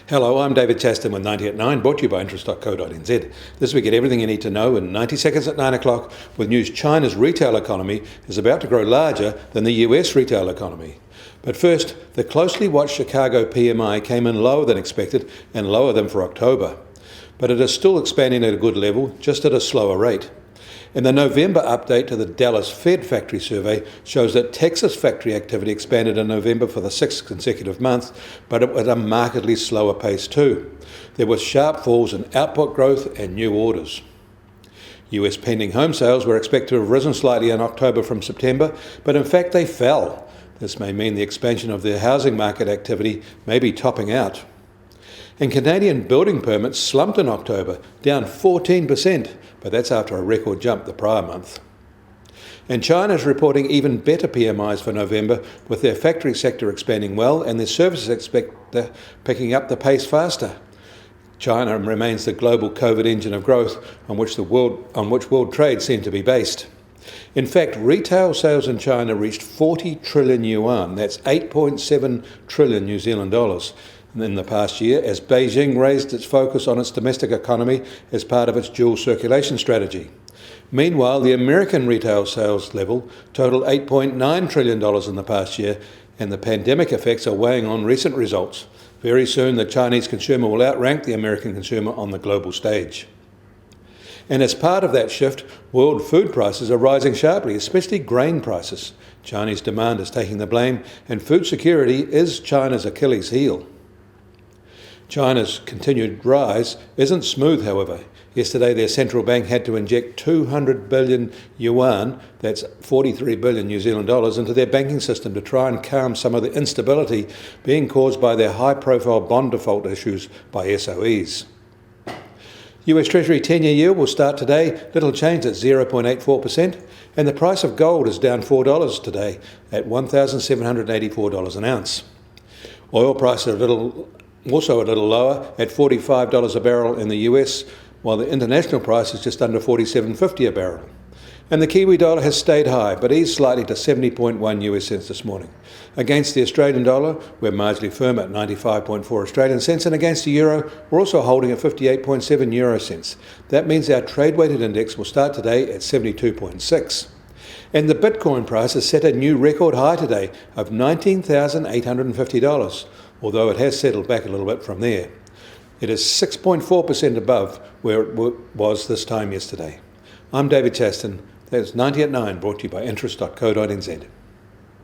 Hello, I'm David Chaston with 90 at 9, brought to you by interest.co.nz. This week, get everything you need to know in 90 seconds at 9 o'clock with news China's retail economy is about to grow larger than the US retail economy. But first, the closely watched Chicago PMI came in lower than expected and lower than for October. But it is still expanding at a good level, just at a slower rate. And the November update to the Dallas Fed factory survey shows that Texas factory activity expanded in November for the sixth consecutive month, but at a markedly slower pace too. There were sharp falls in output growth and new orders. US pending home sales were expected to have risen slightly in October from September, but in fact they fell. This may mean the expansion of the housing market activity may be topping out. And Canadian building permits slumped in October, down 14%, but that's after a record jump the prior month. And China is reporting even better PMIs for November, with their factory sector expanding well and their services picking up the pace faster. China remains the global COVID engine of growth on which world trade seems to be based. In fact, retail sales in China reached 40 trillion yuan, that's 8.7 trillion New Zealand dollars, in the past year, as Beijing raised its focus on its domestic economy as part of its dual circulation strategy. Meanwhile, the American retail sales level totaled $8.9 trillion in the past year, and the pandemic effects are weighing on recent results. Very soon, the Chinese consumer will outrank the American consumer on the global stage. And as part of that shift, world food prices are rising sharply, especially grain prices. Chinese demand is taking the blame, and food security is China's Achilles heel. China's continued rise isn't smooth, however. Yesterday, their central bank had to inject 200 billion yuan, that's 43 billion New Zealand dollars, into their banking system to try and calm some of the instability being caused by their high-profile bond default issues by SOEs. US Treasury 10-year yield will start today, little change at 0.84%, and the price of gold is down $4 today at $1,784 an ounce. Oil prices are also a little lower at $45 a barrel in the US, while the international price is just under $47.50 a barrel. And the Kiwi dollar has stayed high, but eased slightly to 70.1 US cents this morning. Against the Australian dollar, we're marginally firm at 95.4 Australian cents, and against the euro, we're also holding at 58.7 euro cents. That means our trade-weighted index will start today at 72.6. And the Bitcoin price has set a new record high today of $19,850, although it has settled back a little bit from there. It is 6.4% above where it was this time yesterday. I'm David Chaston. That's 90 at 9, brought to you by interest.co.nz.